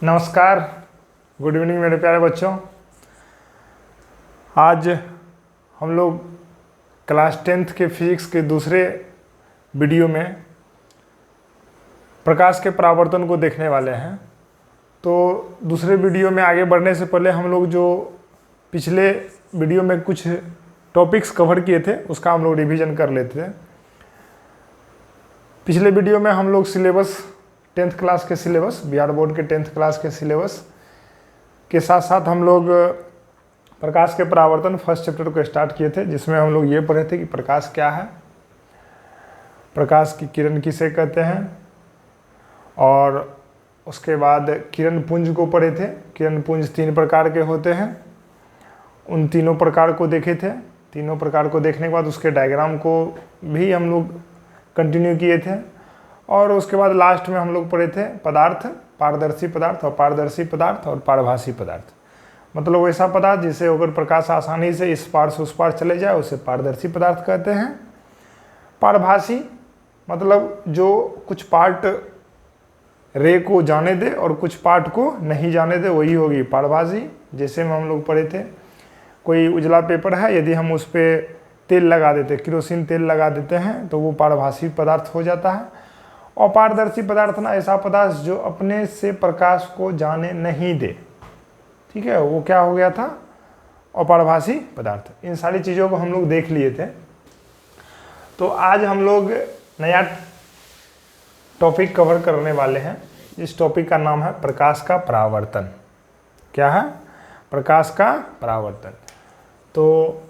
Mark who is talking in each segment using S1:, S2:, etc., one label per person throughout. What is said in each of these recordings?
S1: नमस्कार, good evening मेरे प्यारे बच्चों। आज हम लोग क्लास 10th के फिजिक्स के दूसरे वीडियो में प्रकाश के परावर्तन को देखने वाले हैं। तो दूसरे वीडियो में आगे बढ़ने से पहले हम लोग जो पिछले वीडियो में कुछ टॉपिक्स कवर किए थे उसका हम लोग रिवीजन कर लेते थे। पिछले वीडियो में हम लोग सिलेबस 10th क्लास के सिलेबस, बिहार बोर्ड के 10th क्लास के सिलेबस के साथ साथ हम लोग प्रकाश के परावर्तन फर्स्ट चैप्टर को स्टार्ट किए थे, जिसमें हम लोग ये पढ़े थे कि प्रकाश क्या है, प्रकाश की किरण किसे कहते हैं, और उसके बाद किरण पुंज को पढ़े थे। किरण पुंज 3 प्रकार के होते हैं, उन तीनों प्रकार को देखे थे। तीनों प्रकार को देखने के बाद उसके डायग्राम को भी हम लोग कंटिन्यू किए थे, और उसके बाद लास्ट में हम लोग पढ़े थे पदार्थ, पारदर्शी पदार्थ, अपारदर्शी पदार्थ और पारभासी पदार्थ। मतलब वैसा पदार्थ जिसे अगर प्रकाश आसानी से इस पार से उस पार चले जाए उसे पारदर्शी पदार्थ कहते हैं। पारभासी मतलब जो कुछ पार्ट रे को जाने दे और कुछ पार्ट को नहीं जाने दे, वही होगी पारभासी। जैसे में हम लोग पढ़े थे, कोई उजला पेपर है, यदि हम उस पर तेल लगा देते, केरोसिन तेल लगा देते हैं, तो वो पारभासी पदार्थ हो जाता है। अपारदर्शी पदार्थ ना ऐसा पदार्थ जो अपने से प्रकाश को जाने नहीं दे, ठीक है, वो क्या हो गया था, अपारभासी पदार्थ। इन सारी चीज़ों को हम लोग देख लिए थे। तो आज हम लोग नया टॉपिक कवर करने वाले हैं। इस टॉपिक का नाम है प्रकाश का परावर्तन। क्या है? प्रकाश का परावर्तन। तो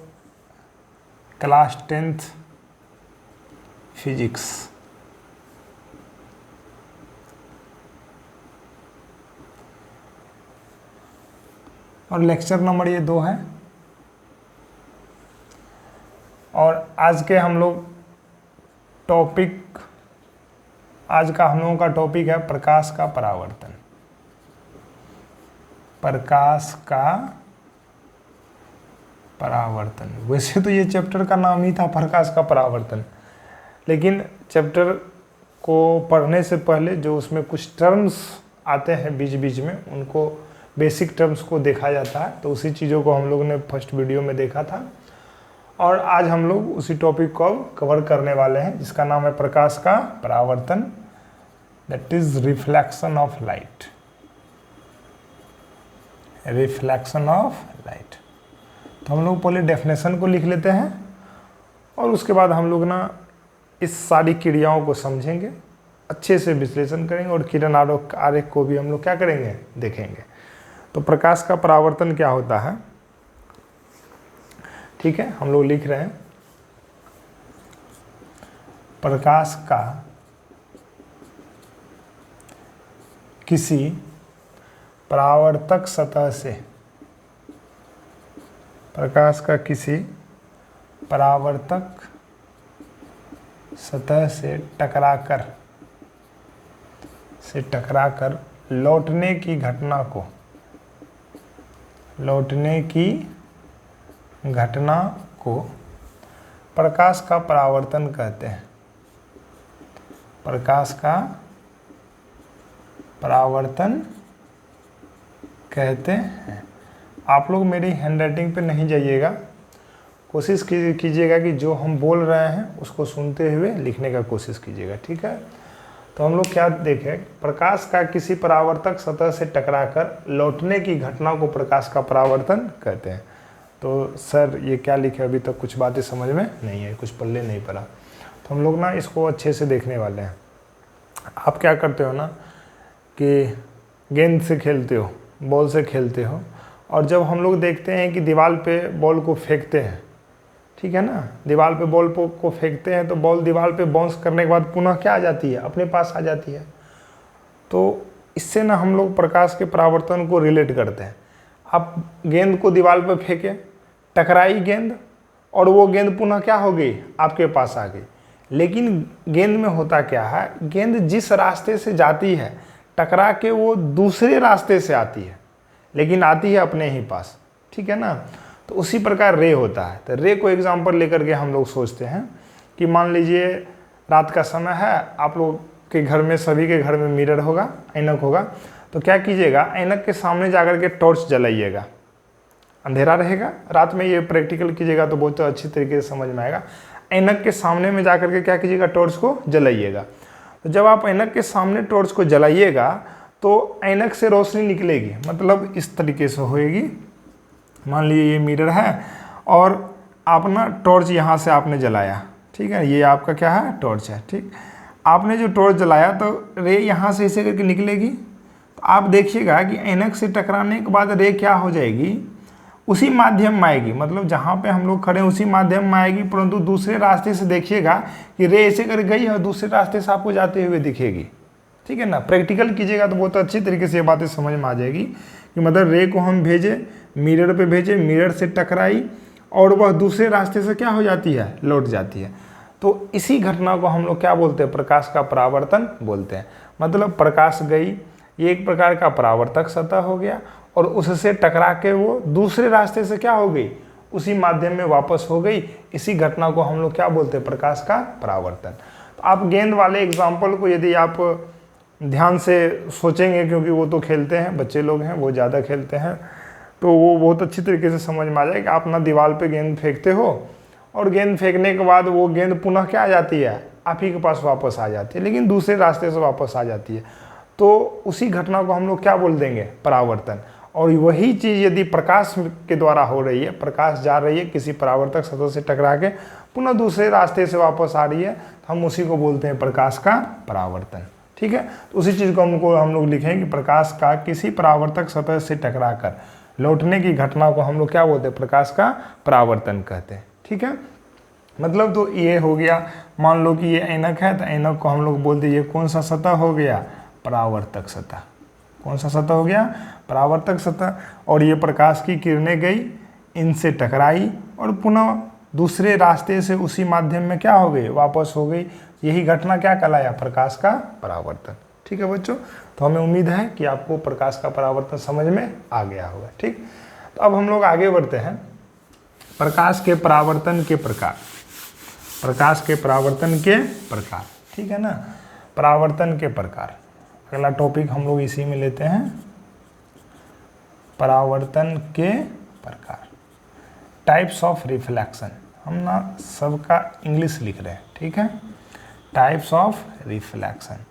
S1: क्लास 10th फिजिक्स और लेक्चर नंबर ये 2 है, और आज के हम लोग टॉपिक, आज का हम लोगों का टॉपिक है प्रकाश का परावर्तन। प्रकाश का परावर्तन। वैसे तो ये चैप्टर का नाम ही था प्रकाश का परावर्तन, लेकिन चैप्टर को पढ़ने से पहले जो उसमें कुछ टर्म्स आते हैं बीच बीच में, उनको बेसिक टर्म्स को देखा जाता है। तो उसी चीज़ों को हम लोग ने फर्स्ट वीडियो में देखा था, और आज हम लोग उसी टॉपिक को कवर करने वाले हैं, जिसका नाम है प्रकाश का परावर्तन, that is reflection of light. Reflection of light. तो हम लोग पहले डेफिनेशन को लिख लेते हैं, और उसके बाद हम लोग ना इस सारी क्रियाओं को समझेंगे, अच्छे से विश्लेषण करेंगे, और किरण आरेख को भी हम लोग क्या करेंगे, देखेंगे। तो प्रकाश का परावर्तन क्या होता है, ठीक है, हम लोग लिख रहे हैं प्रकाश का किसी परावर्तक सतह से, प्रकाश का किसी परावर्तक सतह से टकराकर लौटने की घटना को प्रकाश का परावर्तन कहते हैं। प्रकाश का परावर्तन कहते हैं। आप लोग मेरी हैंडराइटिंग पे नहीं जाइएगा, कोशिश कीजिएगा कि जो हम बोल रहे हैं उसको सुनते हुए लिखने का कोशिश कीजिएगा, ठीक है। तो हम लोग क्या देखें, प्रकाश का किसी परावर्तक सतह से टकराकर लौटने की घटना को प्रकाश का परावर्तन कहते हैं। तो सर ये क्या लिखे, अभी तक कुछ बातें समझ में नहीं है, कुछ पल्ले नहीं पड़ा। तो हम लोग ना इसको अच्छे से देखने वाले हैं। आप क्या करते हो ना कि गेंद से खेलते हो, बॉल से खेलते हो, और जब हम लोग देखते हैं कि दीवार पे बॉल को फेंकते हैं, ठीक है ना, दीवार पे बॉल को फेंकते हैं, तो बॉल दीवार पे बाउंस करने के बाद पुनः क्या आ जाती है, अपने पास आ जाती है। तो इससे ना हम लोग प्रकाश के परावर्तन को रिलेट करते हैं। आप गेंद को दीवार पे फेंके, टकराई गेंद, और वो गेंद पुनः क्या हो गई, आपके पास आ गई। लेकिन गेंद में होता क्या है, गेंद जिस रास्ते से जाती है टकरा के वो दूसरे रास्ते से आती है, लेकिन आती है अपने ही पास, ठीक है ना। तो उसी प्रकार रे होता है। तो रे को एग्जांपल लेकर के हम लोग सोचते हैं कि मान लीजिए रात का समय है, आप लोग के घर में, सभी के घर में मिरर होगा, ऐनक होगा। तो क्या कीजिएगा, ऐनक के सामने जाकर के टॉर्च जलाइएगा। अंधेरा रहेगा रात में, ये प्रैक्टिकल कीजिएगा तो बहुत अच्छी तरीके से समझ में आएगा। ऐनक के सामने में जाकर के क्या कीजिएगा, टॉर्च को जलाइएगा। तो जब आप ऐनक के सामने टॉर्च को जलाइएगा तो ऐनक से रोशनी निकलेगी, मतलब इस तरीके से होएगी। मान लीजिए ये मिरर है और आप ना टॉर्च यहाँ से आपने जलाया, ठीक है, ये आपका क्या है, टॉर्च है। ठीक, आपने जो टॉर्च जलाया तो रे यहाँ से ऐसे करके निकलेगी। तो आप देखिएगा कि ऐनक से टकराने के बाद रे क्या हो जाएगी, उसी माध्यम में आएगी, मतलब जहाँ पे हम लोग खड़े हैं उसी माध्यम में आएगी, परंतु दूसरे रास्ते से देखिएगा कि रे ऐसे कर गई और दूसरे रास्ते से आपको जाते हुए दिखेगी। ठीक है ना, प्रैक्टिकल कीजिएगा तो बहुत अच्छी तरीके से ये बातें समझ में आ जाएगी कि मतलब रे को हम भेजे, मिरर पे भेजे, मिरर से टकराई और वह दूसरे रास्ते से क्या हो जाती है, लौट जाती है। तो इसी घटना को हम लोग क्या बोलते हैं, प्रकाश का परावर्तन बोलते हैं। मतलब प्रकाश गई, ये एक प्रकार का परावर्तक सतह हो गया और उससे टकरा के वो दूसरे रास्ते से क्या हो गई, उसी माध्यम में वापस हो गई। इसी घटना को हम लोग क्या बोलते हैं, प्रकाश का परावर्तन। तो आप गेंद वाले एग्जाम्पल को यदि आप ध्यान से सोचेंगे, क्योंकि वो तो खेलते हैं, बच्चे लोग हैं वो ज़्यादा खेलते हैं, तो वो बहुत अच्छी तरीके से समझ में आ जाए कि आप ना दीवार पे गेंद फेंकते हो और गेंद फेंकने के बाद वो गेंद पुनः क्या आ जाती है, आप ही के पास वापस आ जाती है, लेकिन दूसरे रास्ते से वापस आ जाती है। तो उसी घटना को हम लोग क्या बोल देंगे, परावर्तन। और वही चीज़ यदि प्रकाश के द्वारा हो रही है, प्रकाश जा रही है किसी परावर्तक सतह से टकरा के पुनः दूसरे रास्ते से वापस आ रही है, तो हम उसी को बोलते हैं प्रकाश का परावर्तन। ठीक है, तो उसी चीज़ को हम लोग लिखें कि प्रकाश का किसी परावर्तक सतह से टकरा कर लौटने की घटना को हम लोग क्या बोलते हैं, प्रकाश का परावर्तन कहते हैं। ठीक है, मतलब तो ये हो गया, मान लो कि ये ऐनक है तो ऐनक को हम लोग बोलते हैं ये कौन सा सतह हो गया, परावर्तक सतह। कौन सा सतह हो गया, परावर्तक सतह। और ये प्रकाश की किरणें गई, इनसे टकराई और पुनः दूसरे रास्ते से उसी माध्यम में क्या हो गई, वापस हो गई। यही घटना क्या कहलाया, प्रकाश का परावर्तन। ठीक है बच्चों, तो हमें उम्मीद है कि आपको प्रकाश का परावर्तन समझ में आ गया होगा। ठीक, तो अब हम लोग आगे बढ़ते हैं, प्रकाश के परावर्तन के प्रकार। प्रकाश के परावर्तन के प्रकार, ठीक है ना, परावर्तन के प्रकार। अगला टॉपिक हम लोग इसी में लेते हैं, परावर्तन के प्रकार, टाइप्स ऑफ रिफ्लेक्शन। हम ना सबका इंग्लिश लिख रहे हैं, ठीक है, टाइप्स ऑफ रिफ्लेक्शन।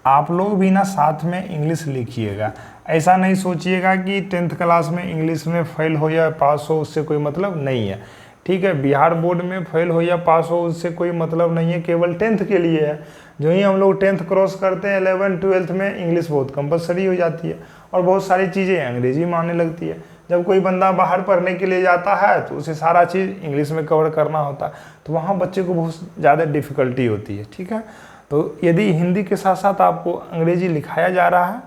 S1: आप लोग भी ना साथ में इंग्लिश लिखिएगा, ऐसा नहीं सोचिएगा कि 10th क्लास में इंग्लिश में फेल हो या पास हो उससे कोई मतलब नहीं है। ठीक है, बिहार बोर्ड में फेल हो या पास हो उससे कोई मतलब नहीं है, केवल 10th के लिए है। जो ही हम लोग 10th क्रॉस करते हैं 11th 12th में इंग्लिश बहुत कंपलसरी हो जाती है और बहुत सारी चीज़ें अंग्रेजी में आने लगती है। जब कोई बंदा बाहर पढ़ने के लिए जाता है तो उसे सारा चीज़ इंग्लिश में कवर करना होता है, तो वहाँ बच्चे को बहुत ज़्यादा डिफ़िकल्टी होती है। ठीक है, तो यदि हिंदी के साथ साथ आपको अंग्रेजी लिखाया जा रहा है,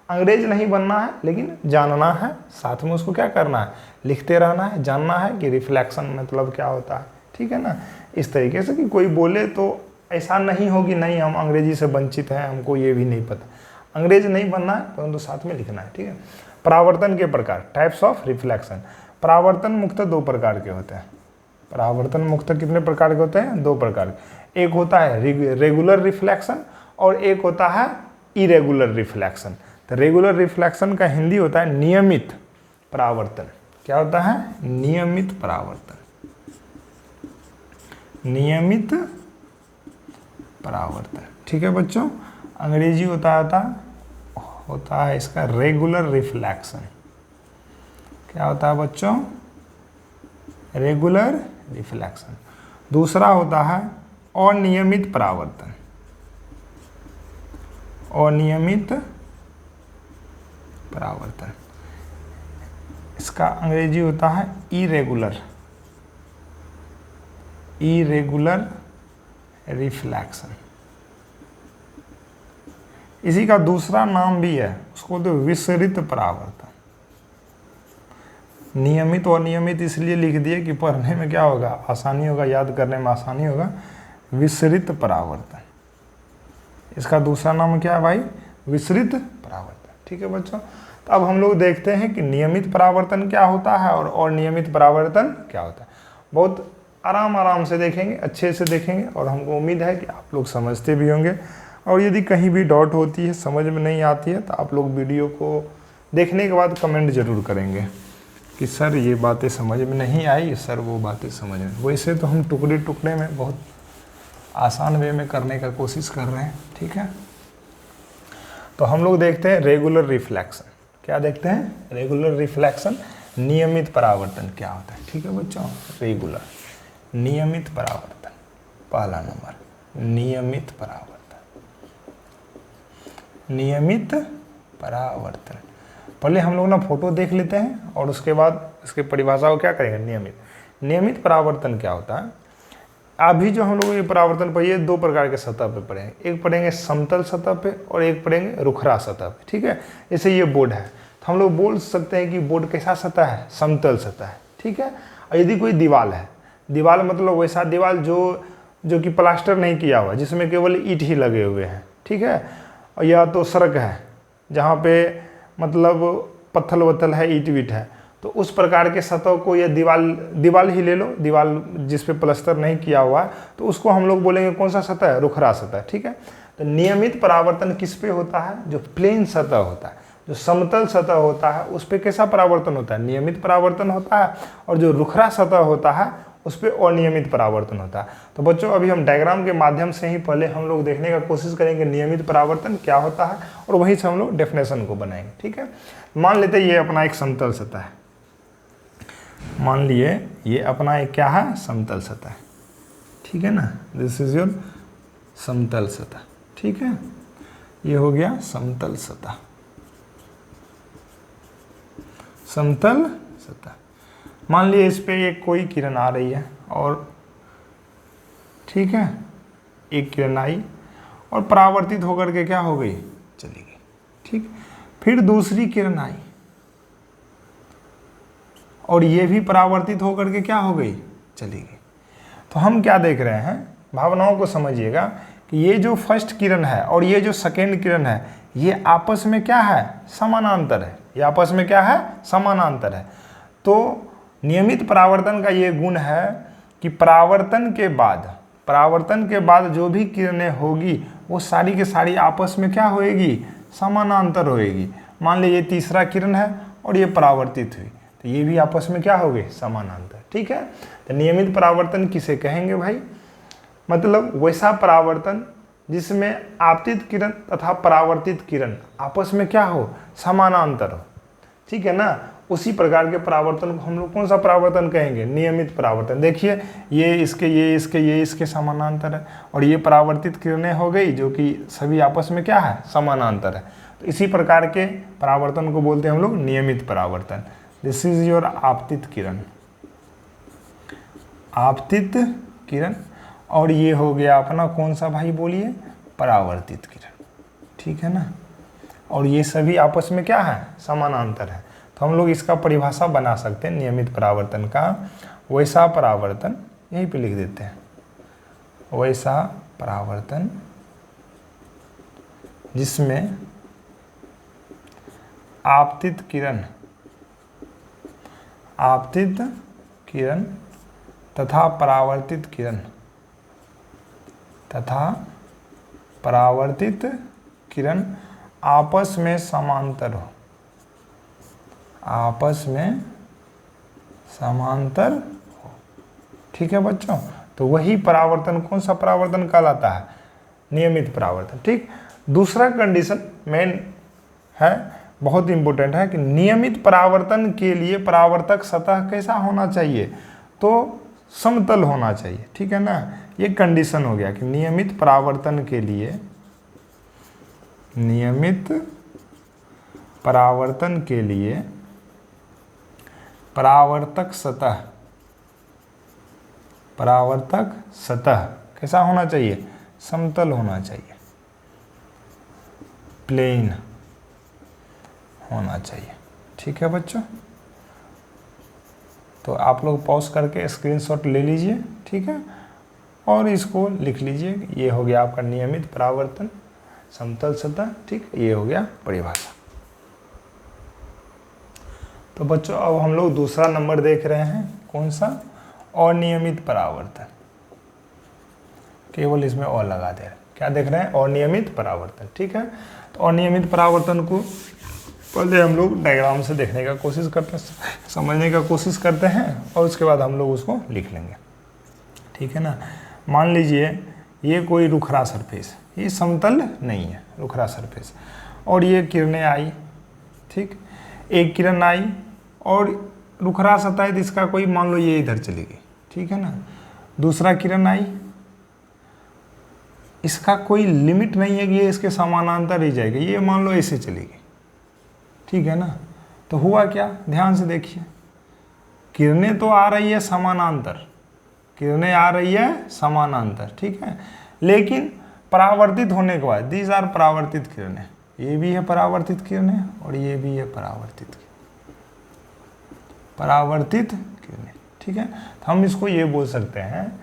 S1: अंग्रेज नहीं बनना है लेकिन जानना है, साथ में उसको क्या करना है, लिखते रहना है, जानना है कि रिफ्लेक्शन मतलब क्या होता है। ठीक है ना, इस तरीके से कि कोई बोले तो ऐसा नहीं हो कि नहीं हम अंग्रेजी से वंचित हैं, हमको ये भी नहीं पता। अंग्रेज नहीं बनना है परंतु साथ में लिखना है। ठीक है, परावर्तन के प्रकार, टाइप्स ऑफ रिफ्लेक्शन। परावर्तन मुख्यतः दो प्रकार के होते हैं। परावर्तन मुख्यतः कितने प्रकार के होते हैं, दो प्रकार के। एक होता है रेगुलर रिफ्लेक्शन और एक होता है इरेगुलर रिफ्लेक्शन। तो रेगुलर रिफ्लेक्शन का हिंदी होता है नियमित परावर्तन। क्या होता है, नियमित परावर्तन, नियमित परावर्तन। ठीक है बच्चों, अंग्रेजी होता है इसका रेगुलर रिफ्लेक्शन। क्या होता है बच्चों, रेगुलर रिफ्लेक्शन। दूसरा होता है अनियमित परावर्तन, अनियमित परावर्तन। इसका अंग्रेजी होता है इरेगुलर, इरेगुलर रिफ्लेक्शन। इसी का दूसरा नाम भी है, उसको तो विसरित परावर्तन। नियमित और अनियमित इसलिए लिख दिए कि पढ़ने में क्या होगा, आसानी होगा, याद करने में आसानी होगा। विसरित परावर्तन, इसका दूसरा नाम क्या है भाई, विसरित परावर्तन। ठीक है बच्चों, तो अब हम लोग देखते हैं कि नियमित परावर्तन क्या होता है और अनियमित परावर्तन क्या होता है। बहुत आराम से देखेंगे, अच्छे से देखेंगे और हमको उम्मीद है कि आप लोग समझते भी होंगे। और यदि कहीं भी डाउट होती है, समझ में नहीं आती है, तो आप लोग वीडियो को देखने के बाद कमेंट ज़रूर करेंगे कि सर ये बातें समझ में नहीं आई, सर वो बातें समझ में। वैसे तो हम टुकड़े टुकड़े में बहुत आसान वे में करने का कोशिश कर रहे हैं, ठीक है। तो हम लोग देखते हैं रेगुलर रिफ्लेक्शन। क्या देखते हैं? रेगुलर रिफ्लेक्शन, नियमित परावर्तन क्या होता है, ठीक है बच्चों। रेगुलर, नियमित परावर्तन, पहला नंबर नियमित परावर्तन। नियमित परावर्तन, पहले हम लोग ना फोटो देख लेते हैं और उसके बाद इसके परिभाषा को क्या करेंगे, नियमित। नियमित परावर्तन क्या होता है? अभी जो हम लोग ये परावर्तन पढ़िए, दो प्रकार के सतह पे पढ़ेंगे, एक पढ़ेंगे समतल सतह पे और एक पढ़ेंगे रुखरा सतह पे, ठीक है। जैसे ये बोर्ड है, तो हम लोग बोल सकते हैं कि बोर्ड कैसा सतह है, समतल सतह है, ठीक है। और यदि कोई दीवार है, दीवार मतलब वैसा दीवार जो कि प्लास्टर नहीं किया हुआ, जिसमें केवल ईंट ही लगे हुए हैं, ठीक है। और या तो सड़क है जहाँ पे मतलब पत्थल वत्थल है, ईंट वीट है, तो उस प्रकार के सतह को, या दीवाल ही ले लो, दीवाल जिस पे प्लास्टर नहीं किया हुआ है, तो उसको हम लोग बोलेंगे कौन सा सतह है, रुखरा सतह, ठीक है। तो नियमित परावर्तन किस पे होता है? जो प्लेन सतह होता है, जो समतल सतह होता है, उस पर कैसा परावर्तन होता है, नियमित परावर्तन होता है। और जो रुखरा सतह होता है उस पर अनियमित परावर्तन होता है। तो बच्चों अभी हम डायग्राम के माध्यम से ही पहले हम लोग देखने का कोशिश करेंगे नियमित परावर्तन क्या होता है, और वहीं से हम लोग डेफिनेशन को बनाएंगे, ठीक है। मान लेते ये अपना एक समतल सतह है, मान लिए ये अपना एक क्या है, समतल सतह है, ठीक है ना। दिस इज योर समतल सतह, ठीक है। ये हो गया समतल सतह, समतल सतह। मान लिए इस पे एक कोई किरण आ रही है, और ठीक है, एक किरण आई और परावर्तित होकर के क्या हो गई, चली गई, ठीक। फिर दूसरी किरण आई और ये भी परावर्तित होकर के क्या हो गई, चली गई। तो हम क्या देख रहे हैं, भावनाओं को समझिएगा कि ये जो फर्स्ट किरण है और ये जो सेकेंड किरण है, ये आपस में क्या है, समानांतर है। ये आपस में क्या है, समानांतर है। तो नियमित परावर्तन का ये गुण है कि परावर्तन के बाद जो भी किरणें होगी वो सारी की सारी आपस में क्या होएगी, समानांतर होएगी। मान लीजिए ये तीसरा किरण है और ये परावर्तित हुई, तो ये भी आपस में क्या हो गए, समानांतर, ठीक है। तो नियमित परावर्तन किसे कहेंगे भाई? मतलब वैसा परावर्तन जिसमें आपतित किरण तथा परावर्तित किरण आपस में क्या हो, समानांतर हो, ठीक है ना। उसी प्रकार के परावर्तन को हम लोग कौन सा परावर्तन कहेंगे, नियमित परावर्तन। देखिए ये इसके समानांतर है, और ये परावर्तित किरणें हो गई जो कि सभी आपस में क्या है, समानांतर है। तो इसी प्रकार के परावर्तन को बोलते हैं हम लोग नियमित परावर्तन। दिस इज योर आपतित किरण, आपतित किरण। और ये हो गया अपना कौन सा भाई बोलिए, परावर्तित किरण, ठीक है ना। और ये सभी आपस में क्या है, समानांतर है। तो हम लोग इसका परिभाषा बना सकते हैं नियमित परावर्तन का, वैसा परावर्तन, यहीं पे लिख देते हैं, वैसा परावर्तन जिसमें आपतित किरण तथा परावर्तित किरण आपस में समांतर हो, आपस में समांतर हो, ठीक है बच्चों। तो वही परावर्तन कौन सा परावर्तन कहलाता है, नियमित परावर्तन, ठीक। दूसरा कंडीशन मेन है, बहुत इंपॉर्टेंट है कि नियमित परावर्तन के लिए परावर्तक सतह कैसा होना चाहिए, तो समतल होना चाहिए, ठीक है ना। ये कंडीशन हो गया कि नियमित परावर्तन के लिए, नियमित परावर्तन के लिए परावर्तक सतह कैसा होना चाहिए, समतल होना चाहिए, प्लेन होना चाहिए, ठीक है बच्चों। तो आप लोग पॉज करके स्क्रीनशॉट ले लीजिए, ठीक है, और इसको लिख लीजिए। ये हो गया आपका नियमित परावर्तन, समतल सतह, ठीक। ये हो गया परिभाषा। तो बच्चों अब हम लोग दूसरा नंबर देख रहे हैं, कौन सा, अनियमित परावर्तन। केवल इसमें और लगा दे रहे हैं। क्या देख रहे हैं? अनियमित परावर्तन। ठीक है, तो अनियमित परावर्तन को पहले हम लोग डायग्राम से देखने का कोशिश करते हैं, समझने का कोशिश करते हैं, और उसके बाद हम लोग उसको लिख लेंगे। ठीक है ना। मान लीजिए ये कोई रुखरा सरफेस, ये समतल नहीं है, रुखरा सरफेस, और ये किरणें आई। ठीक, एक किरण आई और रुखरा सतह है, इसका कोई मान लो ये इधर चली गई। ठीक है ना। दूसरा किरण आई, इसका कोई लिमिट नहीं है कि ये इसके समानांतर ही जाएगी, ये मान लो ऐसे चली गई। ठीक है ना। तो हुआ क्या, ध्यान से देखिए, किरणें तो आ रही है समानांतर, किरणें आ रही है समानांतर। ठीक है, लेकिन परावर्तित होने के बाद, दीज आर परावर्तित किरणें, ये भी है परावर्तित किरणें और ये भी है परावर्तित किरणें। ठीक है, तो हम इसको ये बोल सकते हैं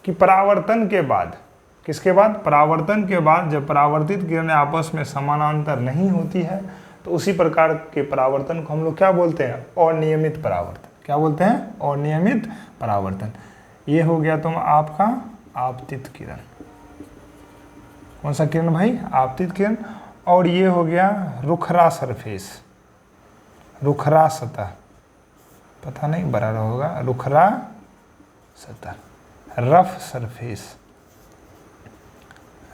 S1: कि परावर्तन के बाद, किसके बाद? परावर्तन के बाद जब परावर्तित किरणें आपस में समानांतर नहीं होती है तो उसी प्रकार के परावर्तन को हम लोग क्या बोलते हैं? अनियमित परावर्तन। क्या बोलते हैं? अनियमित परावर्तन। ये हो गया तुम आपका आपतित किरण। कौन सा किरण भाई? आपतित किरण। और ये हो गया रुखरा सरफेस, रुखरा सतह, पता नहीं बड़ा होगा, रुखरा सतह, रफ सरफेस,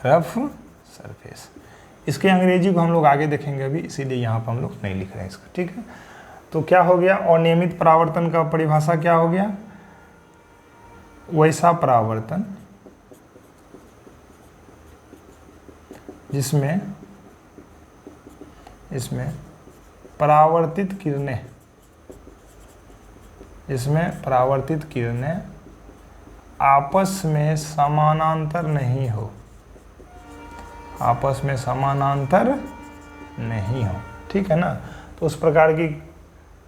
S1: रफ सरफेस। इसके अंग्रेजी को हम लोग आगे देखेंगे अभी, इसीलिए यहाँ पर हम लोग नहीं लिख रहे हैं इसका। ठीक है, तो क्या हो गया? अनियमित परावर्तन का परिभाषा क्या हो गया? वैसा परावर्तन जिसमें परावर्तित किरणें आपस में समानांतर नहीं हो, आपस में समानांतर नहीं हो। ठीक है ना। तो उस प्रकार की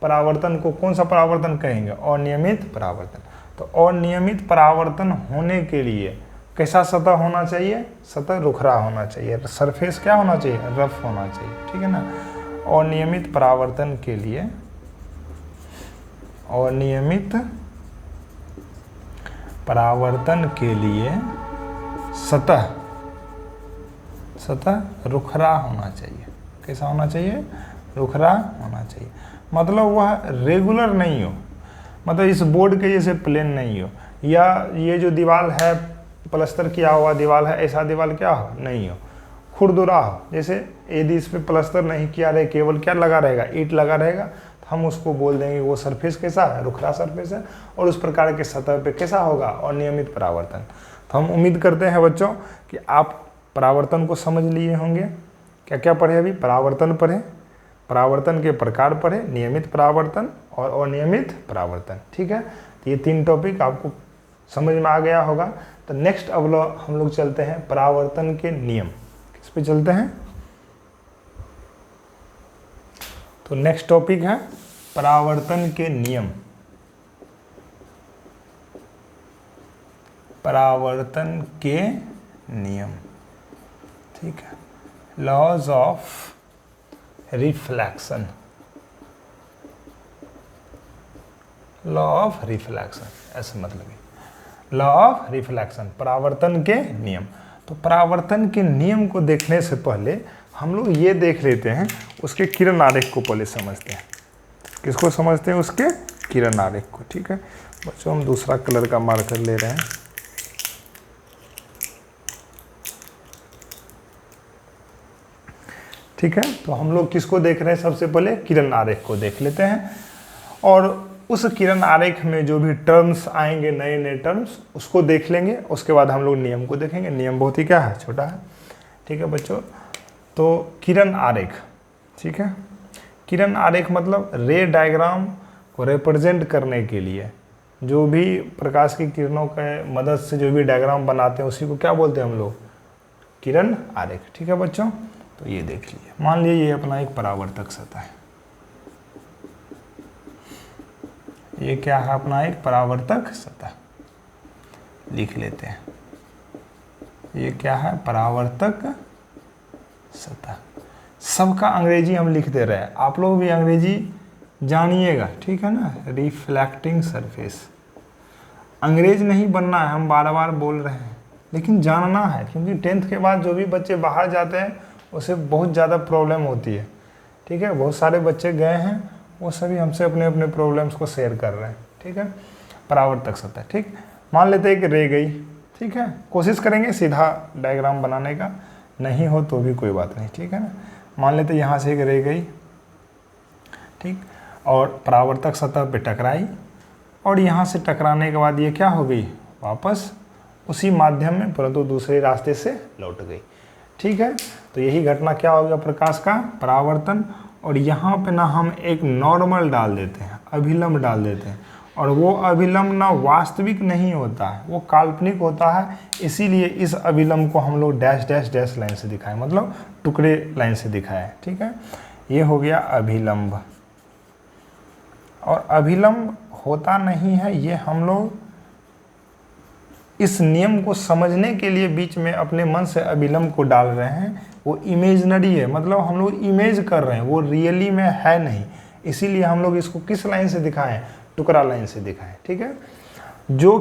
S1: परावर्तन को कौन सा परावर्तन कहेंगे? अनियमित परावर्तन। तो अनियमित परावर्तन होने के लिए कैसा सतह होना चाहिए? सतह रुखरा होना चाहिए, सरफेस क्या होना चाहिए? रफ होना चाहिए। ठीक है ना। अनियमित परावर्तन के लिए, अनियमित परावर्तन के लिए सतह रुखरा होना चाहिए। कैसा होना चाहिए? रुखरा होना चाहिए। मतलब वह रेगुलर नहीं हो, मतलब इस बोर्ड के जैसे प्लेन नहीं हो, या ये जो दीवार है प्लस्तर किया हुआ दीवार है, ऐसा दीवार क्या हो? नहीं हो, खुरदुरा हो। जैसे यदि इस पे प्लस्तर नहीं किया रहे, केवल क्या लगा रहेगा? ईंट लगा रहेगा, तो हम उसको बोल देंगे वो सरफेस कैसा है? रुखरा सरफेस है। और उस प्रकार के सतह पे कैसा होगा? अनियमित परावर्तन। तो हम उम्मीद करते हैं बच्चों कि आप परावर्तन को समझ लिए होंगे। क्या क्या पढ़े अभी? परावर्तन पढ़े, परावर्तन के प्रकार पढ़े, नियमित परावर्तन और अनियमित परावर्तन। ठीक है, तो ये 3 टॉपिक आपको समझ में आ गया होगा। तो नेक्स्ट अब हम लोग चलते हैं परावर्तन के नियम। किस पे चलते हैं? तो नेक्स्ट टॉपिक है परावर्तन के नियम। परावर्तन के नियम। ठीक है, laws of reflection, law of reflection, ऐसे मतलब लॉ ऑफ रिफ्लेक्शन, परावर्तन के नियम। तो परावर्तन के नियम को देखने से पहले हम लोग ये देख लेते हैं, उसके किरण आरेख को पहले समझते हैं। किसको समझते हैं? उसके किरण आरेख को। ठीक है बच्चों, हम दूसरा कलर का मार्कर ले रहे हैं। ठीक है, तो हम लोग किसको देख रहे हैं? सबसे पहले किरण आरेख को देख लेते हैं, और उस किरण आरेख में जो भी टर्म्स आएंगे, नए नए टर्म्स, उसको देख लेंगे। उसके बाद हम लोग नियम को देखेंगे। नियम बहुत ही क्या है? छोटा है। ठीक है बच्चों, तो किरण आरेख। ठीक है, किरण आरेख मतलब रे डायग्राम को रिप्रेजेंट करने के लिए जो भी प्रकाश की किरणों के मदद से जो भी डायग्राम बनाते हैं उसी को क्या बोलते हैं हम लोग? किरण आरेख। ठीक है बच्चों, तो ये देख लीजिए। मान लीजिए ये अपना एक परावर्तक सतह है। ये क्या है? अपना एक परावर्तक सतह। लिख लेते हैं, ये क्या है? परावर्तक सतह। सबका अंग्रेजी हम लिख दे रहे हैं, आप लोग भी अंग्रेजी जानिएगा। ठीक है ना। रिफ्लेक्टिंग सरफेस, अंग्रेज नहीं बनना है, हम बार बार बोल रहे हैं। लेकिन जानना है, क्योंकि 10th के बाद जो भी बच्चे बाहर जाते हैं उसे बहुत ज़्यादा प्रॉब्लम होती है। ठीक है, बहुत सारे बच्चे गए हैं, वो सभी हमसे अपने अपने प्रॉब्लम्स को शेयर कर रहे हैं। ठीक है, परावर्तक सतह। ठीक, मान लेते हैं कि रह गई। ठीक है, कोशिश करेंगे सीधा डायग्राम बनाने का, नहीं हो तो भी कोई बात नहीं। ठीक है ना, मान लेते यहाँ से एक रह गई। ठीक, और परावर्तक सतह पे टकराई, और यहाँ से टकराने के बाद ये क्या हो गई, वापस उसी माध्यम में परंतु दूसरे रास्ते से लौट गई। ठीक है, तो यही घटना क्या हो गया, प्रकाश का परावर्तन। और यहाँ पे ना हम एक नॉर्मल डाल देते हैं, अभिलंब डाल देते हैं, और वो अभिलंब ना वास्तविक नहीं होता है, वो काल्पनिक होता है। इसीलिए इस अभिलंब को हम लोग डैश डैश डैश लाइन से दिखाएं, मतलब टुकड़े लाइन से दिखाएं। ठीक है, ये हो गया अभिलंब। और अभिलंब होता नहीं है, ये हम लोग इस नियम को समझने के लिए बीच में अपने मन से अभिलंब को डाल रहे हैं। वो इमेजनरी है, मतलब हम लोग इमेज कर रहे हैं, वो रियली में है नहीं। इसीलिए हम लोग इसको किस लाइन से दिखाएं, टुकड़ा लाइन से दिखाएं। ठीक है, जो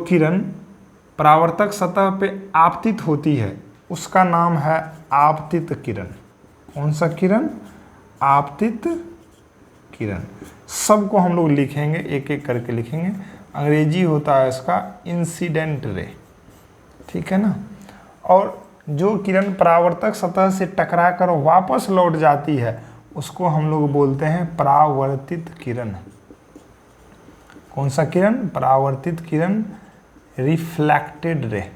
S1: किरण परावर्तक सतह पे आपतित होती है उसका नाम है आपतित किरण। कौन सा किरण, आपतित किरण। सबको हम लोग लिखेंगे, एक एक करके लिखेंगे। अंग्रेजी होता है इसका इंसिडेंट रे। ठीक है ना, और जो किरण परावर्तक सतह से टकराकर वापस लौट जाती है उसको हम लोग बोलते हैं परावर्तित किरण। कौन सा किरण, परावर्तित किरण, रिफ्लेक्टेड रे,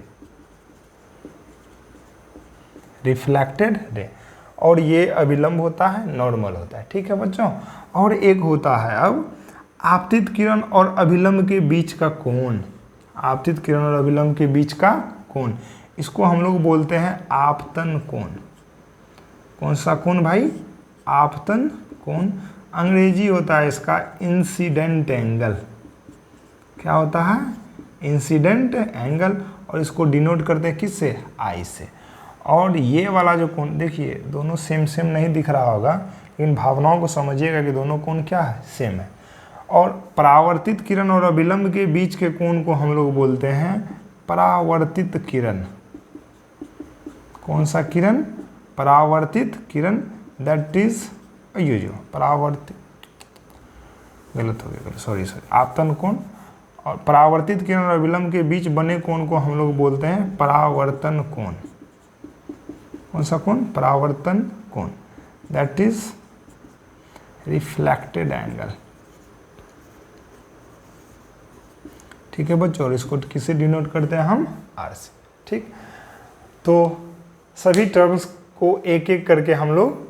S1: रिफ्लेक्टेड रे। और ये अभिलंब होता है, नॉर्मल होता है। ठीक है बच्चों, और एक होता है अब आपतित किरण और अभिलंब के बीच का कोण। आपतित किरण और अभिलंब के बीच का कोण, इसको हम लोग बोलते हैं आपतन कोण। कौन सा कोण भाई, आपतन कोण। अंग्रेजी होता है इसका इंसिडेंट एंगल। क्या होता है, इंसिडेंट एंगल। और इसको डिनोट करते हैं किससे, आई से। और ये वाला जो कोण, देखिए दोनों सेम सेम नहीं दिख रहा होगा, लेकिन भावनाओं को समझिएगा कि दोनों कोण क्या है, सेम है। और परावर्तित किरण और अभिलंब के बीच के कोण को हम लोग बोलते हैं परावर्तित किरण। कौन सा किरण, परावर्तित किरण, दैट इज जो परावर्तित, गलत हो गया, सॉरी, आपतन कोण। और परावर्तित किरण और अभिलंब के बीच बने कोण को हम लोग बोलते हैं परावर्तन कोण। कौन सा कोण, परावर्तन कोण, दैट इज रिफ्लेक्टेड एंगल। ठीक है बच्चों, और इसको किसे डिनोट करते हैं हम, आर से। ठीक, तो सभी टर्म्स को एक एक करके हम लोग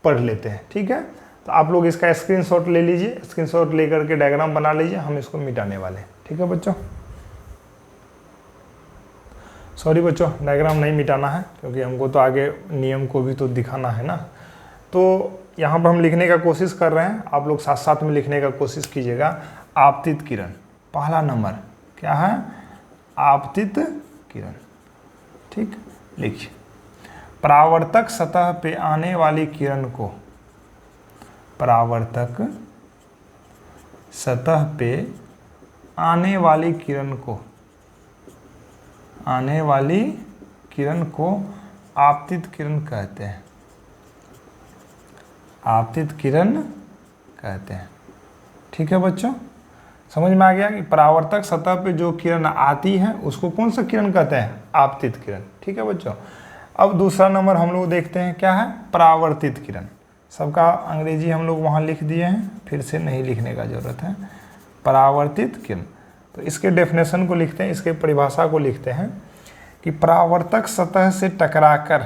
S1: पढ़ लेते हैं। ठीक है, तो आप लोग इसका स्क्रीनशॉट ले लीजिए, स्क्रीनशॉट लेकर के डायग्राम बना लीजिए, हम इसको मिटाने वाले हैं। ठीक है बच्चों, सॉरी बच्चों, डायग्राम नहीं मिटाना है क्योंकि हमको तो आगे नियम को भी तो दिखाना है ना। तो यहाँ पर हम लिखने का कोशिश कर रहे हैं, आप लोग साथ साथ में लिखने का कोशिश कीजिएगा। आपतित किरण, पहला नंबर क्या है, आपतित किरण। ठीक, लिखिए, परावर्तक सतह पे आने वाली किरण को, परावर्तक सतह पे आने वाली किरण को, आने वाली किरण को आपतित किरण कहते हैं। आपतित किरण कहते हैं। ठीक है बच्चों, समझ में आ गया कि परावर्तक सतह पे जो किरण आती है उसको कौन सा किरण कहते हैं, आपतित किरण। ठीक है बच्चों, अब दूसरा नंबर हम लोग देखते हैं क्या है, परावर्तित किरण। सबका अंग्रेजी हम लोग वहाँ लिख दिए हैं, फिर से नहीं लिखने का जरूरत है। परावर्तित किरण, तो इसके डेफिनेशन को लिखते हैं, इसके परिभाषा को लिखते हैं कि परावर्तक सतह से टकराकर,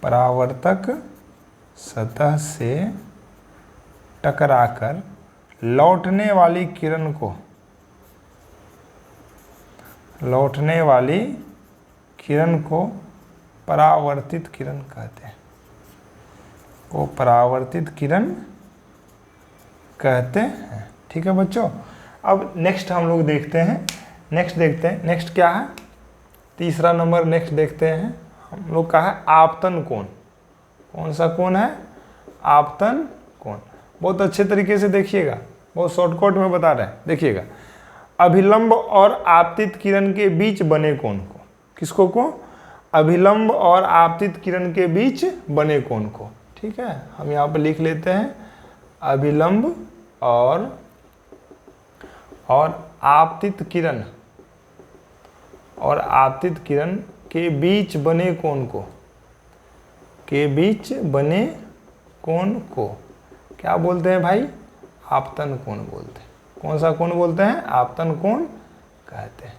S1: परावर्तक सतह से टकराकर लौटने वाली किरण को, लौटने वाली किरण को परावर्तित किरण कहते हैं। वो परावर्तित किरण कहते हैं। ठीक है बच्चों, अब नेक्स्ट हम लोग देखते हैं, नेक्स्ट देखते हैं, नेक्स्ट क्या है, तीसरा नंबर नेक्स्ट देखते हैं हम लोग का है आपतन कोण। कौन सा कोण है, आपतन कोण। बहुत अच्छे तरीके से देखिएगा, बहुत शॉर्टकट में बता रहे हैं, देखिएगा। अभिलंब और आपतित किरण के बीच बने कोण को, किसको को? अभिलंब और आपतित किरण के बीच बने कोण को। ठीक है, हम यहाँ पे लिख लेते हैं अभिलंब और आपतित किरण के बीच बने कोण को, क्या बोलते हैं भाई? आपतन कोण बोलते हैं। कौन सा कोण बोलते हैं? आपतन कोण कहते हैं।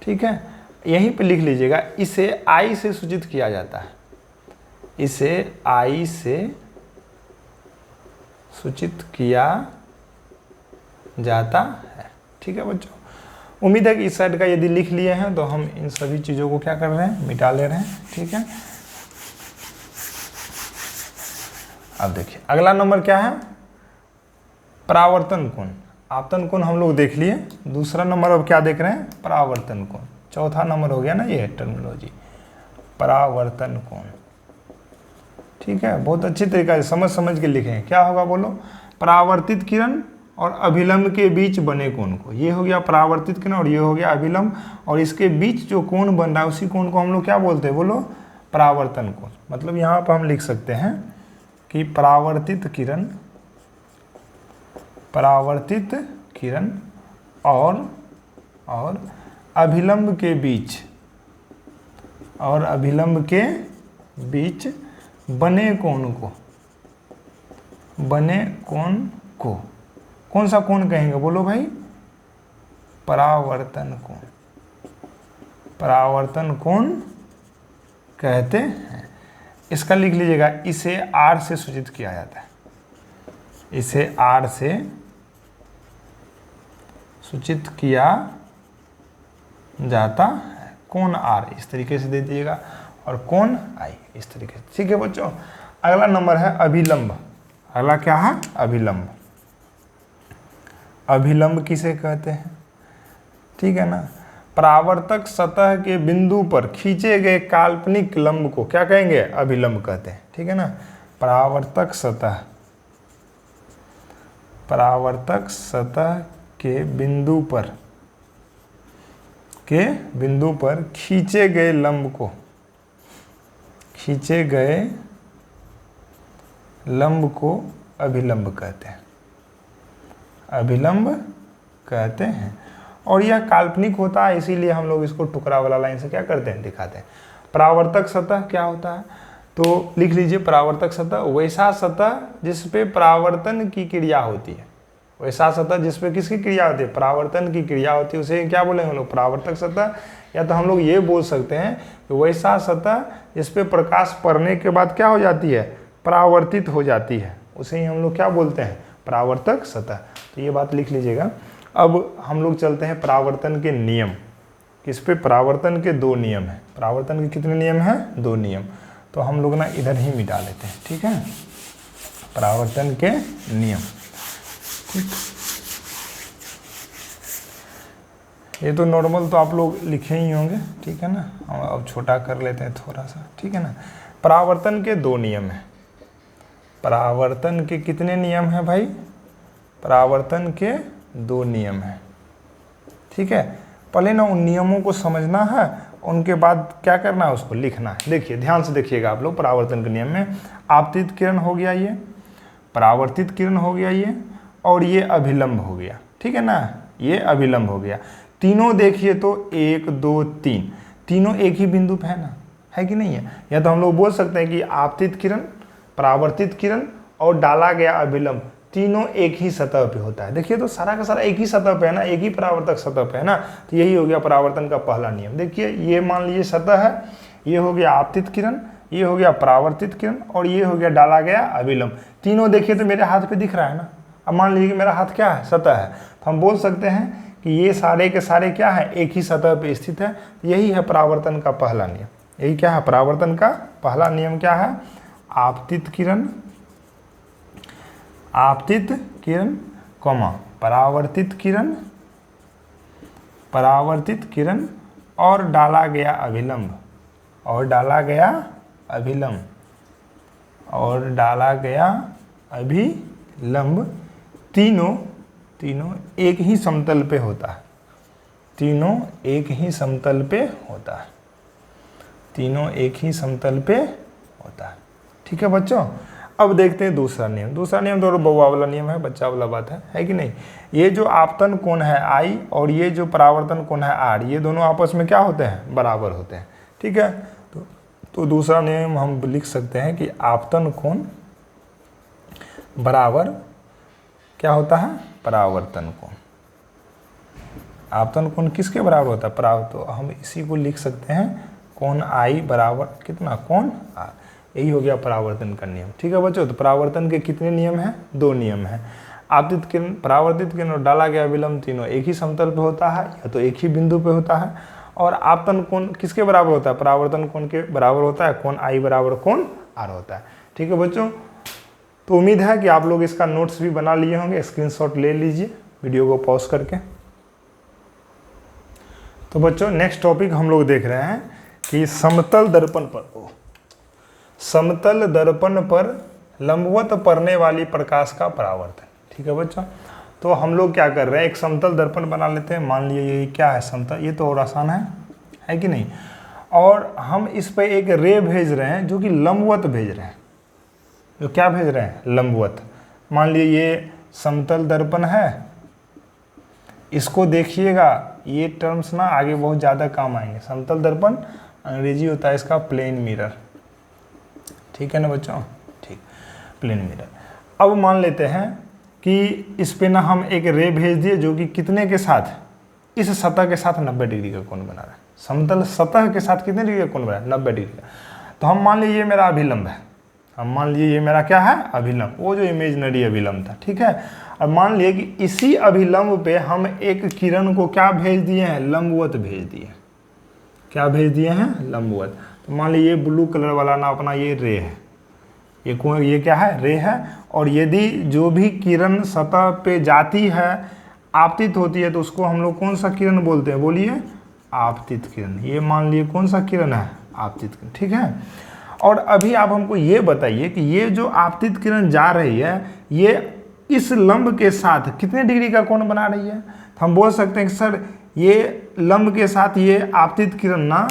S1: ठीक है, यहीं पे लिख लीजिएगा, इसे आई से सूचित किया जाता है, इसे आई से सूचित किया जाता है। ठीक है बच्चों, उम्मीद है कि इस साइड का यदि लिख लिए हैं तो हम इन सभी चीज़ों को क्या कर रहे हैं? मिटा ले रहे हैं। ठीक है, अब देखिए अगला नंबर क्या है? परावर्तन कोण। आपतन कोण हम लोग देख लिए, दूसरा नंबर अब क्या देख रहे हैं? परावर्तन कोण। चौथा नंबर हो गया ना ये टर्मिनोलॉजी, परावर्तन कोण। ठीक है, बहुत अच्छी तरीके से समझ के लिखें। क्या होगा बोलो? परावर्तित किरण और अभिलंब के बीच बने कोण को, ये हो गया परावर्तित किरण और ये हो गया अभिलंब, और इसके बीच जो कोण बन रहा है उसी कोण को हम लोग क्या बोलते हैं? बोलो, परावर्तन कोण। मतलब यहाँ पर हम लिख सकते हैं कि परावर्तित किरण और अभिलंब के बीच बने कोण को कौन सा कोण कहेंगे? बोलो भाई, परावर्तन कोण कहते हैं। इसका लिख लीजिएगा, इसे आर से सूचित किया जाता है, इसे आर से सूचित किया जाता है। कोण आर इस तरीके से दे दीजिएगा और कोण आई इस तरीके से। ठीक है बच्चों, अगला नंबर है अभिलंब। अगला क्या है? अभिलंब। अभिलंब किसे कहते हैं? ठीक है ना, परावर्तक सतह के बिंदु पर खींचे गए काल्पनिक लंब को क्या कहेंगे? अभिलंब कहते हैं। ठीक है ना, परावर्तक सतह के बिंदु पर खींचे गए लंब को अभिलंब कहते हैं, और यह काल्पनिक होता है, इसीलिए हम लोग इसको टुकड़ा वाला लाइन से क्या करते हैं? दिखाते हैं। परावर्तक सतह क्या होता है? तो लिख लीजिए, परावर्तक सतह वैसा सतह जिस पे परावर्तन की क्रिया होती है, वैसा सतह जिस पे किसकी क्रिया होती है? परावर्तन की क्रिया होती है, उसे क्या बोलेंगे हम लोग? परावर्तक सतह। या तो हम लोग ये बोल सकते हैं कि वैसा सतह जिस पे प्रकाश पड़ने के बाद क्या हो जाती है? परावर्तित हो जाती है, उसे ही हम लोग क्या बोलते हैं? परावर्तक सतह। तो ये बात लिख लीजिएगा। अब हम लोग चलते हैं परावर्तन के नियम। किस पे? परावर्तन के 2 नियम हैं। परावर्तन के कितने नियम हैं? 2 नियम। तो हम लोग ना इधर ही मिटा लेते हैं। ठीक है, परावर्तन के नियम। ठीक, ये तो नॉर्मल तो आप लोग लिखे ही होंगे। ठीक है ना, हम अब छोटा कर लेते हैं थोड़ा सा। ठीक है ना, परावर्तन के 2 नियम हैं। परावर्तन के कितने नियम हैं भाई? परावर्तन के 2 नियम हैं। ठीक है, पहले ना उन नियमों को समझना है, उनके बाद क्या करना है? उसको लिखना है। देखिए ध्यान से देखिएगा आप लोग। परावर्तन के नियम में आपतित किरण हो गया ये, परावर्तित किरण हो गया ये, और ये अभिलंब हो गया। ठीक है ना, ये अभिलंब हो गया। तीनों देखिए तो 1 2 3 तीनों एक ही बिंदु पे है ना, है कि नहीं है? या तो हम लोग बोल सकते हैं कि आपतित किरण, परावर्तित किरण और डाला गया अभिलंब तीनों एक ही सतह पे होता है। देखिए तो सारा का सारा एक ही सतह पे है ना, एक ही परावर्तक सतह पे है ना। तो यही हो गया परावर्तन का पहला नियम। देखिए ये मान लीजिए सतह है, ये हो गया आपतित किरण, ये हो गया परावर्तित किरण और ये हो गया डाला गया अभिलंब। तीनों देखिए तो मेरे हाथ पे दिख रहा है ना। अब मान लीजिए कि मेरा हाथ क्या है? सतह है। तो हम बोल सकते हैं कि ये सारे के सारे क्या है? एक ही सतह पे स्थित है। यही है परावर्तन का पहला नियम। यही क्या है? परावर्तन का पहला नियम क्या है? आपतित किरण, परावर्तित किरण और डाला गया अभिलंब तीनों एक ही समतल पे होता है। तीनों एक ही समतल पे होता है, तीनों एक ही समतल पे होता है। ठीक है बच्चों, अब देखते हैं दूसरा नियम। दूसरा नियम तो बउआ वाला नियम है, बच्चा वाला बात है कि नहीं। ये जो आपतन कोण है I और ये जो परावर्तन कोण है R, ये दोनों आपस में क्या होते हैं, बराबर होते हैं। ठीक है, तो दूसरा नियम हम लिख सकते हैं कि आपतन कोण बराबर क्या होता है, परावर्तन कोण। आपतन कोण किसके बराबर होता है, तो हम इसी को लिख सकते हैं कोण I बराबर कितना, कोण R। यही हो गया परावर्तन का नियम। ठीक है बच्चों, तो परावर्तन के कितने नियम हैं, 2 नियम हैं। आपतित किरण, परावर्तित किरण और डाला गया विलंब तीनों एक ही समतल पे होता है या तो एक ही बिंदु पे होता है। और आपतन कोण किसके बराबर होता है, परावर्तन कोण के बराबर होता है, कोण I बराबर कोण R होता है। ठीक है बच्चों, तो उम्मीद है कि आप लोग इसका नोट्स भी बना लिए होंगे, स्क्रीनशॉट ले लीजिए वीडियो को पॉज करके। तो बच्चों नेक्स्ट टॉपिक हम लोग देख रहे हैं कि समतल दर्पण पर, समतल दर्पण पर लंबवत पड़ने वाली प्रकाश का परावर्तन। ठीक है बच्चों, तो हम लोग क्या कर रहे हैं, एक समतल दर्पण बना लेते हैं। मान लीजिए ये क्या है, समतल, ये तो और आसान है कि नहीं। और हम इस पे एक रे भेज रहे हैं जो कि लंबवत भेज रहे हैं, जो क्या भेज रहे हैं, लंबवत। मान लीजिए ये समतल दर्पण है, इसको देखिएगा, ये टर्म्स ना आगे बहुत ज़्यादा काम आएंगे। समतल दर्पण अंग्रेजी होता है इसका प्लेन मिरर। ठीक है ना बच्चों, ठीक, प्लेन मिरर। अब मान लेते हैं कि इस पे ना हम एक रे भेज दिए जो कि कितने के साथ, इस सतह के साथ 90 डिग्री का कोण बना रहा है। समतल सतह के साथ कितने डिग्री का कोण बना रहा है, 90 डिग्री का। तो हम मान लीजिए ये मेरा अभिलंब है, हम मान लीजिए ये मेरा क्या है, अभिलंब, वो जो इमेजिनरी अभिलंब था। ठीक है, अब मान लीजिए कि इसी अभिलंब पे हम एक किरण को क्या भेज दिए हैं, लंबवत भेज दिए। क्या भेज दिए हैं, लंबवत। तो मान लीजिए ब्लू कलर वाला ना अपना ये रे है, ये क्या है, रे है। और यदि जो भी किरण सतह पे जाती है, आपतित होती है, तो उसको हम लोग कौन सा किरण बोलते हैं, बोलिए, आपतित किरण। ये मान लिए कौन सा किरण है, आपतित किरण। ठीक है, और अभी आप हमको ये बताइए कि ये जो आपतित किरण जा रही है, ये इस लंब के साथ कितने डिग्री का कोण बना रही है। तो हम बोल सकते हैं कि सर ये लंब के साथ ये आपतित किरण ना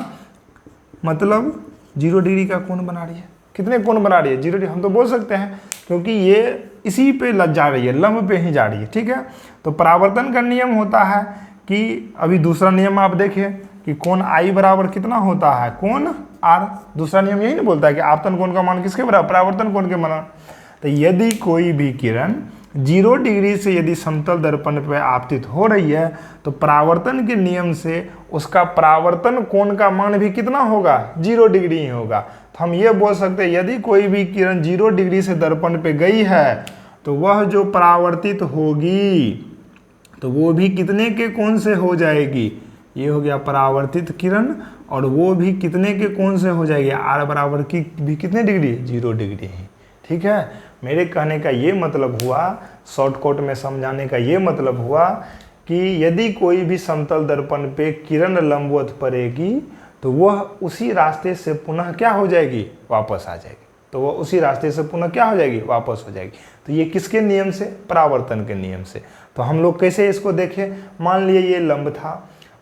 S1: मतलब 0 डिग्री का कोण बना रही है। कितने कोण बना रही है, 0 डिग्री। हम तो बोल सकते हैं क्योंकि ये इसी पे लग जा रही है, लंब पे ही जा रही है। ठीक है, तो परावर्तन का नियम होता है कि अभी दूसरा नियम आप देखिए कि कोण I बराबर कितना होता है, कोण R। दूसरा नियम यही नहीं बोलता है कि आपतन कोण का मान किसके बराबर, परावर्तन कोण के बराबर। तो यदि कोई भी किरण 0 डिग्री से यदि समतल दर्पण पर आपतित हो रही है, तो परावर्तन के नियम से उसका परावर्तन कोण का मान भी कितना होगा, 0 डिग्री ही होगा। तो हम ये बोल सकते हैं यदि कोई भी किरण 0 डिग्री से दर्पण पे गई है, तो वह जो परावर्तित होगी तो वो भी कितने के कोण से हो जाएगी, ये हो गया परावर्तित किरण, और वो भी कितने के कोण से हो जाएगी, R बराबर की भी कितने डिग्री, 0 डिग्री ही। ठीक है, मेरे कहने का ये मतलब हुआ, शॉर्टकट में समझाने का ये मतलब हुआ कि यदि कोई भी समतल दर्पण पे किरण लंबवत पड़ेगी, तो वह उसी रास्ते से पुनः क्या हो जाएगी, वापस आ जाएगी। तो वह उसी रास्ते से पुनः क्या हो जाएगी, वापस हो जाएगी। तो ये किसके नियम से, परावर्तन के नियम से। तो हम लोग कैसे इसको देखें, मान लिए ये लंब था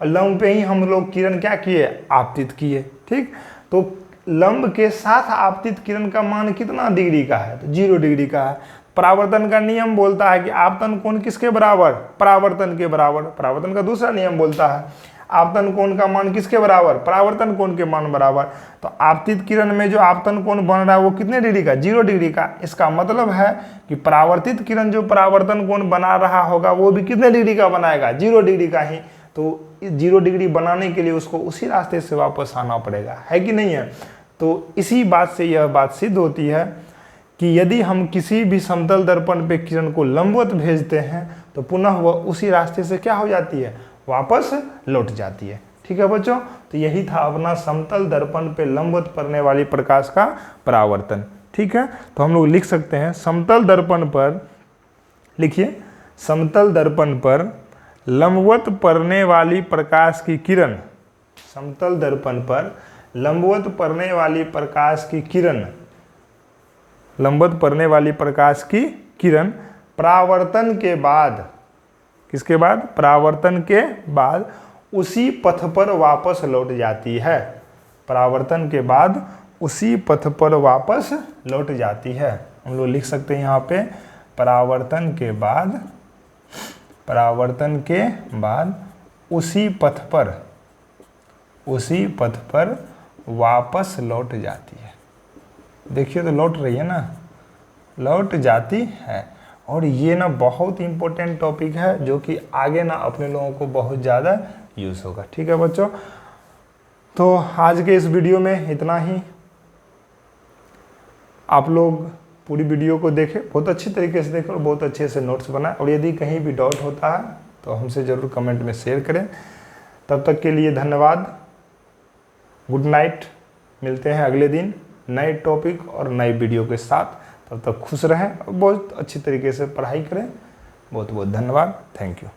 S1: और लंब पे ही हम लोग किरण क्या किए, आपतित किए। ठीक, तो लंब के साथ आपतित किरण का मान कितना डिग्री का है, तो 0 डिग्री का है। परावर्तन का नियम बोलता है कि आपतन कोण किसके बराबर, परावर्तन के बराबर। परावर्तन का दूसरा नियम बोलता है आपतन कोण का मान किसके बराबर, परावर्तन कोण के मान बराबर। तो आपतित किरण में जो आपतन कोण बन रहा है वो कितने डिग्री का, 0 डिग्री का। इसका मतलब है कि परावर्तित किरण जो परावर्तन कोण बना रहा होगा वो भी कितने डिग्री का बनाएगा, 0 डिग्री का ही। तो 0 डिग्री बनाने के लिए उसको उसी रास्ते से वापस आना पड़ेगा, है कि नहीं है। तो इसी बात से यह बात सिद्ध होती है कि यदि हम किसी भी समतल दर्पण पे किरण को लंबवत भेजते हैं, तो पुनः वह उसी रास्ते से क्या हो जाती है, वापस लौट जाती है। ठीक है बच्चों, तो यही था अपना समतल दर्पण पे लंबवत पड़ने वाली प्रकाश का परावर्तन। ठीक है, तो हम लोग लिख सकते हैं समतल दर्पण पर, लिखिए, समतल दर्पण पर लंबवत पड़ने वाली प्रकाश की किरण, समतल दर्पण पर लंबवत पड़ने वाली प्रकाश की किरण, लंबवत पड़ने वाली प्रकाश की किरण परावर्तन के बाद, किसके बाद, परावर्तन के बाद उसी पथ पर वापस लौट जाती है। परावर्तन के बाद उसी पथ पर वापस लौट जाती है। हम लोग लिख सकते हैं यहाँ पे परावर्तन के बाद उसी पथ पर वापस लौट जाती है। देखिए तो लौट रही है ना, लौट जाती है। और ये ना बहुत इंपॉर्टेंट टॉपिक है जो कि आगे ना अपने लोगों को बहुत ज़्यादा यूज़ होगा। ठीक है बच्चों, तो आज के इस वीडियो में इतना ही। आप लोग पूरी वीडियो को देखें, बहुत अच्छी तरीके से देखें और बहुत अच्छे से नोट्स बनाएं। और यदि कहीं भी डाउट होता है तो हमसे ज़रूर कमेंट में शेयर करें। तब तक के लिए धन्यवाद, गुड नाइट। मिलते हैं अगले दिन नए टॉपिक और नए वीडियो के साथ। तब तक खुश रहें और बहुत अच्छी तरीके से पढ़ाई करें। बहुत बहुत धन्यवाद, थैंक यू।